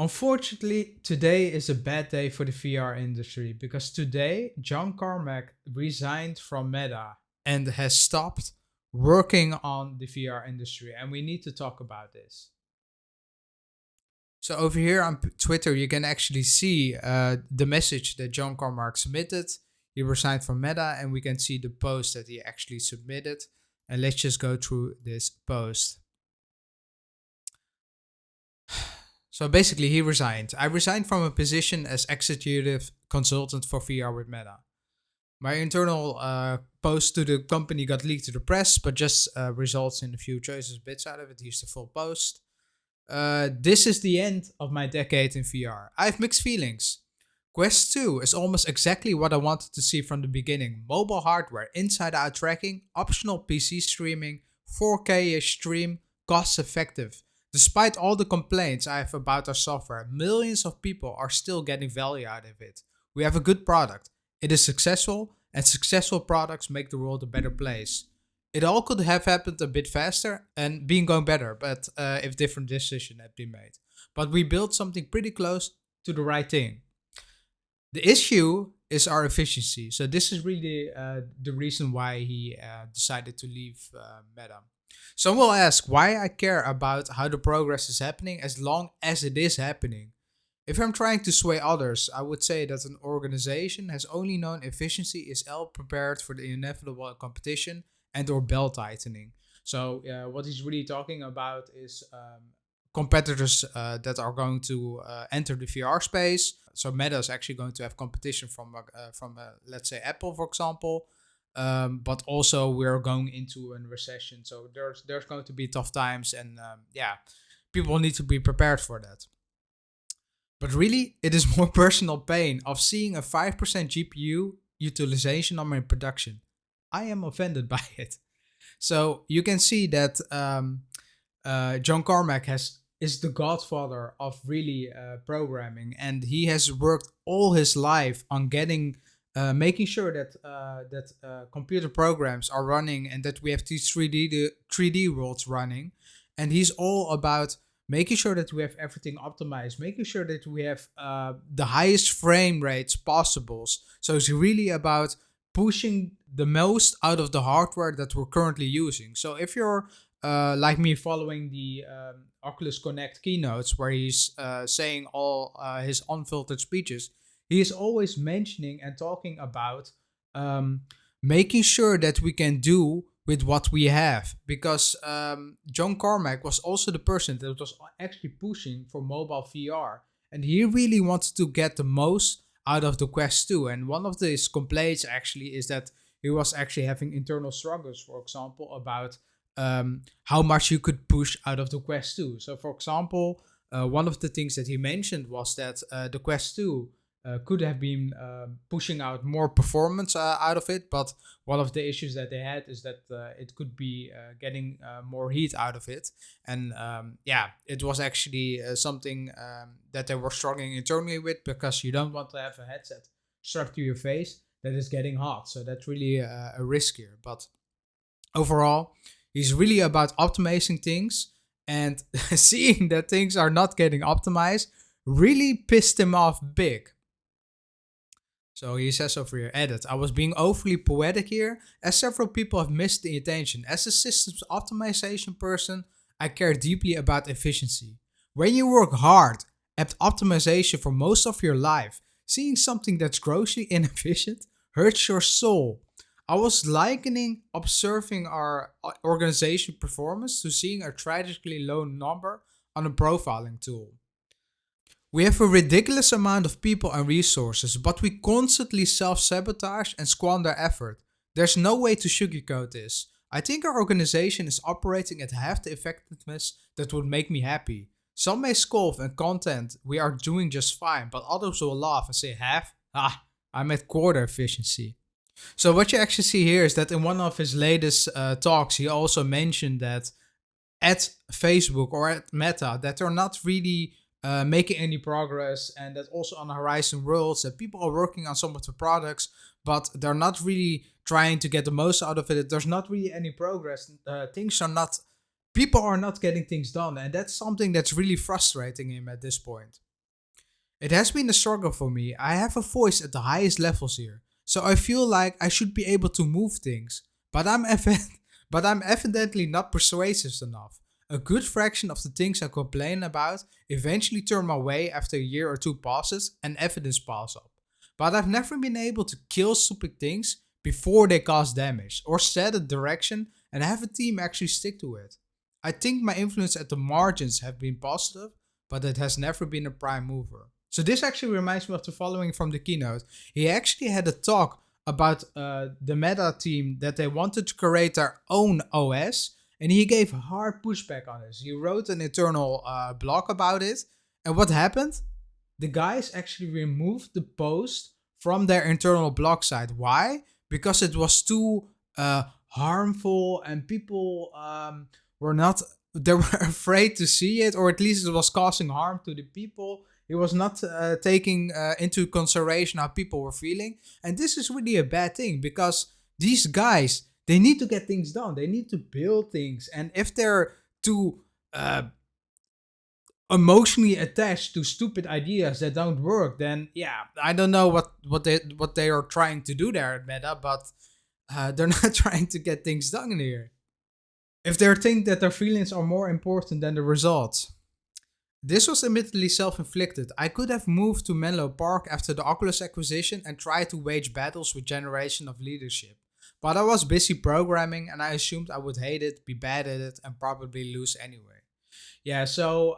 Unfortunately, today is a bad day for the VR industry because today John Carmack resigned from Meta and has stopped working on the VR industry, and we need to talk about this. So over here on Twitter, you can actually see the message that John Carmack submitted. He resigned from Meta, and we can see the post that he actually submitted. And let's just go through this post. So basically, he resigned. I resigned from a position as executive consultant for VR with Meta. My internal post to the company got leaked to the press, but just results in a few choices bits out of it. Here's the full post. This is the end of my decade in VR. I have mixed feelings. Quest 2 is almost exactly what I wanted to see from the beginning. Mobile hardware, inside out tracking, optional PC streaming, 4K-ish stream, cost effective. Despite all the complaints I have about our software, millions of people are still getting value out of it. We have a good product. It is successful, and successful products make the world a better place. It all could have happened a bit faster and been going better, but if different decisions had been made. But we built something pretty close to the right thing. The issue is our efficiency. So this is really the reason why he decided to leave Meta. Some will ask why I care about how the progress is happening as long as it is happening. If I'm trying to sway others, I would say that an organization has only known efficiency is ill prepared for the inevitable competition and or belt tightening. So what he's really talking about is competitors that are going to enter the VR space. So Meta is actually going to have competition from let's say Apple, for example. But also we're going into a recession, so there's going to be tough times, and people need to be prepared for that. But really, it is more personal pain of seeing a 5% GPU utilization on my production. I am offended by it. So you can see that John Carmack is the godfather of really programming, and he has worked all his life on making sure that computer programs are running and that we have these 3D worlds running, and he's all about making sure that we have everything optimized, making sure that we have the highest frame rates possible. So it's really about pushing the most out of the hardware that we're currently using. So if you're like me following the Oculus Connect keynotes where he's saying all his unfiltered speeches, he is always mentioning and talking about making sure that we can do with what we have. Because John Carmack was also the person that was actually pushing for mobile VR. And he really wanted to get the most out of the Quest 2. And one of his complaints actually is that he was actually having internal struggles, for example, about how much you could push out of the Quest 2. So, for example, one of the things that he mentioned was that the Quest 2 could have been pushing out more performance out of it, but one of the issues that they had is that it could be getting more heat out of it, and it was actually something that they were struggling internally with, because you don't want to have a headset struck to your face that is getting hot, so that's really a risk here. But overall, he's really about optimizing things, and seeing that things are not getting optimized really pissed him off big. So he says over here, edit. I was being overly poetic here, as several people have missed the attention. As a systems optimization person, I care deeply about efficiency. When you work hard at optimization for most of your life, seeing something that's grossly inefficient hurts your soul. I was likening observing our organization performance to seeing a tragically low number on a profiling tool. We have a ridiculous amount of people and resources, but we constantly self-sabotage and squander effort. There's no way to sugarcoat this. I think our organization is operating at half the effectiveness that would make me happy. Some may scoff and content we are doing just fine, but others will laugh and say half? I'm at quarter efficiency. So what you actually see here is that in one of his latest talks, he also mentioned that at Facebook or at Meta, that they're not really making any progress, and that also on the Horizon Worlds that people are working on some of the products, but they're not really trying to get the most out of it. There's not really any progress. People are not getting things done, and that's something that's really frustrating him at this point. It has been a struggle for me. I have a voice at the highest levels here, so I feel like I should be able to move things, but but I'm evidently not persuasive enough. A good fraction of the things I complain about eventually turn my way after a year or two passes and evidence piles up. But I've never been able to kill stupid things before they cause damage, or set a direction and have a team actually stick to it. I think my influence at the margins have been positive, but it has never been a prime mover. So this actually reminds me of the following from the keynote. He actually had a talk about the Meta team that they wanted to create their own OS, and he gave hard pushback on this. He wrote an internal blog about it, and what happened? The guys actually removed the post from their internal blog site. Why? Because it was too harmful, and people were not they were afraid to see it, or at least it was causing harm to the people. It was not taking into consideration how people were feeling, and this is really a bad thing because these guys, they need to get things done. They need to build things, and if they're too emotionally attached to stupid ideas that don't work, then yeah, I don't know what they are trying to do there at Meta, but they're not trying to get things done in here. If they think that their feelings are more important than the results. This was admittedly self-inflicted. I could have moved to Menlo Park after the Oculus acquisition and tried to wage battles with generation of leadership. But I was busy programming and I assumed I would hate it, be bad at it, and probably lose anyway. Yeah, so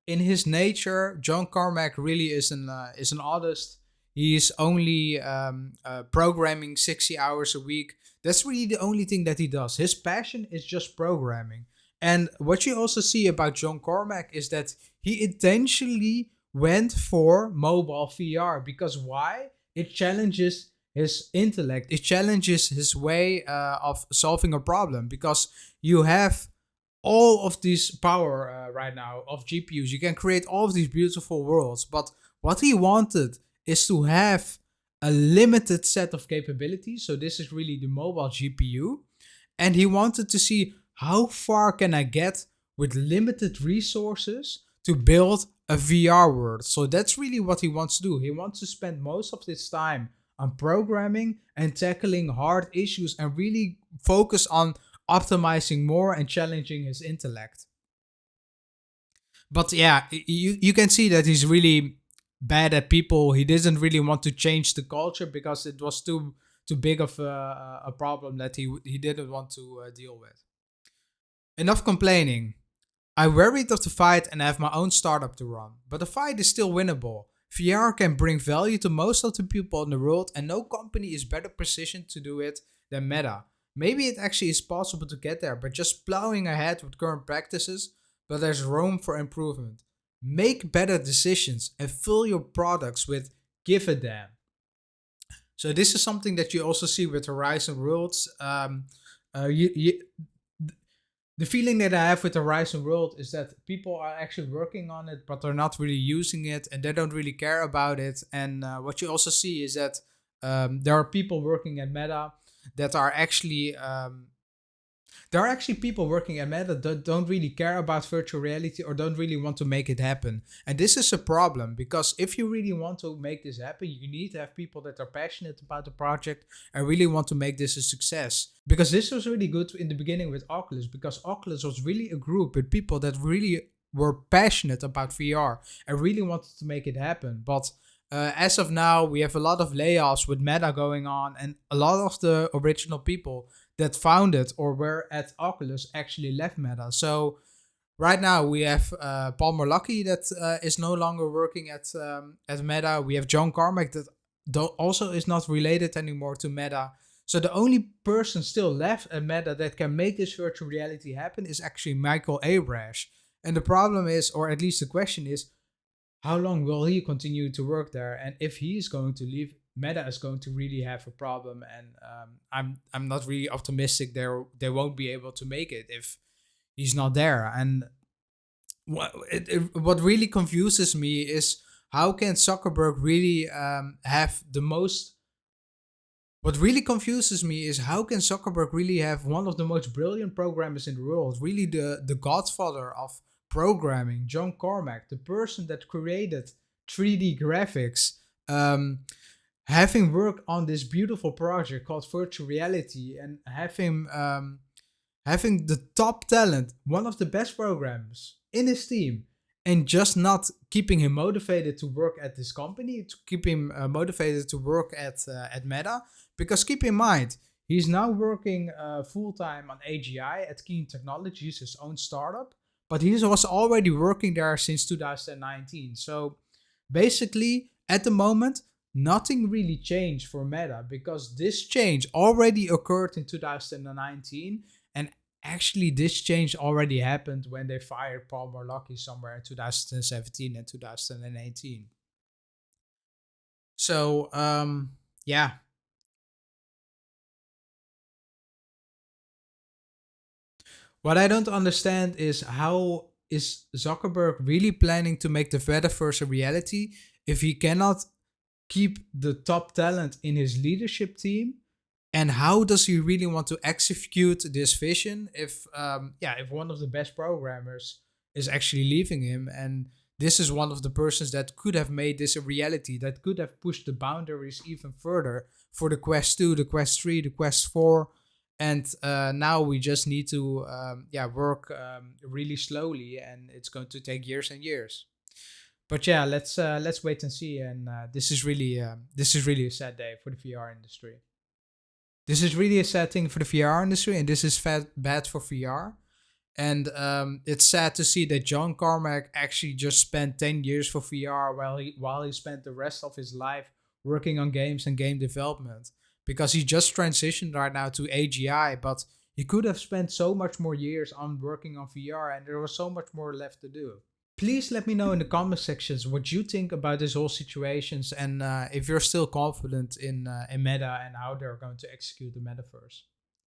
in his nature, John Carmack really is an artist. He's only programming 60 hours a week. That's really the only thing that he does. His passion is just programming. And what you also see about John Carmack is that he intentionally went for mobile VR. Because why? It challenges his intellect. It challenges his way of solving a problem. Because you have all of this power right now of GPUs. You can create all of these beautiful worlds. But what he wanted is to have a limited set of capabilities. So this is really the mobile GPU. And he wanted to see how far can I get with limited resources to build a VR world. So that's really what he wants to do. He wants to spend most of his time on programming and tackling hard issues and really focus on optimizing more and challenging his intellect. But yeah, you can see that he's really bad at people. He didn't really want to change the culture because it was too big of a problem that he didn't want to deal with. Enough complaining. I worried of the fight and have my own startup to run, but the fight is still winnable. VR can bring value to most of the people in the world, and no company is better positioned to do it than Meta. Maybe it actually is possible to get there, but just plowing ahead with current practices, but there's room for improvement. Make better decisions and fill your products with give a damn. So this is something that you also see with Horizon Worlds. The feeling that I have with Horizon World is that people are actually working on it, but they're not really using it, and they don't really care about it. And what you also see is that there are people working at Meta that are actually there are actually people working at Meta that don't really care about virtual reality or don't really want to make it happen. And this is a problem because if you really want to make this happen, you need to have people that are passionate about the project and really want to make this a success. Because this was really good in the beginning with Oculus, because Oculus was really a group with people that really were passionate about VR and really wanted to make it happen. But as of now, we have a lot of layoffs with Meta going on, and a lot of the original people that founded or were at Oculus actually left Meta. So right now we have Palmer Luckey that is no longer working at Meta. We have John Carmack that also is not related anymore to Meta. So the only person still left at Meta that can make this virtual reality happen is actually Michael Abrash. And the problem is, or at least the question is, how long will he continue to work there? And if he is going to leave, Meta is going to really have a problem. And I'm not really optimistic they won't be able to make it if he's not there. And what really confuses me is how can Zuckerberg really have the most. What really confuses me is how can Zuckerberg really have one of the most brilliant programmers in the world, really the godfather of programming, John Carmack, the person that created 3D graphics, um, having worked on this beautiful project called virtual reality, and having the top talent, one of the best programmers in his team, and just not keeping him motivated to work at this company, to keep him motivated to work at Meta. Because keep in mind, he's now working full time on AGI at Keen Technologies, his own startup, but he was already working there since 2019. So basically, at the moment, nothing really changed for Meta because this change already occurred in 2019, and actually this change already happened when they fired Paul Morlocki somewhere in 2017 and 2018. So yeah, what I don't understand is how is Zuckerberg really planning to make the metaverse a reality if he cannot keep the top talent in his leadership team, and how does he really want to execute this vision if if one of the best programmers is actually leaving him, and this is one of the persons that could have made this a reality, that could have pushed the boundaries even further for the Quest 2, the Quest 3, the Quest 4, and now we just need to work really slowly, and it's going to take years and years. But yeah, let's wait and see. And this is really a sad day for the VR industry. This is really a sad thing for the VR industry, and this is bad for VR. And it's sad to see that John Carmack actually just spent 10 years for VR while he spent the rest of his life working on games and game development, because he just transitioned right now to AGI, but he could have spent so much more years on working on VR, and there was so much more left to do. Please let me know in the comment sections what you think about this whole situations, and if you're still confident in Meta and how they're going to execute the metaverse.